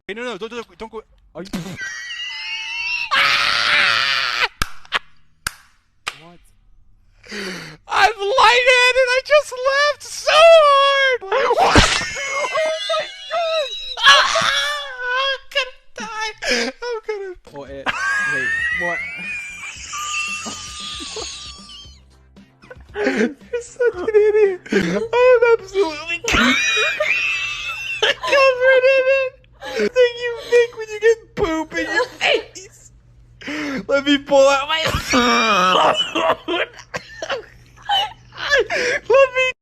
Hey, no, don't go. Are you? What? I'm lightheaded. I just laughed so hard. Oh my god! I'm gonna die. I'm gonna. What? Wait. What? You're such an idiot. I am absolutely covered in it. The thing you think when you get poop in your face. Let me pull out my phone. Let me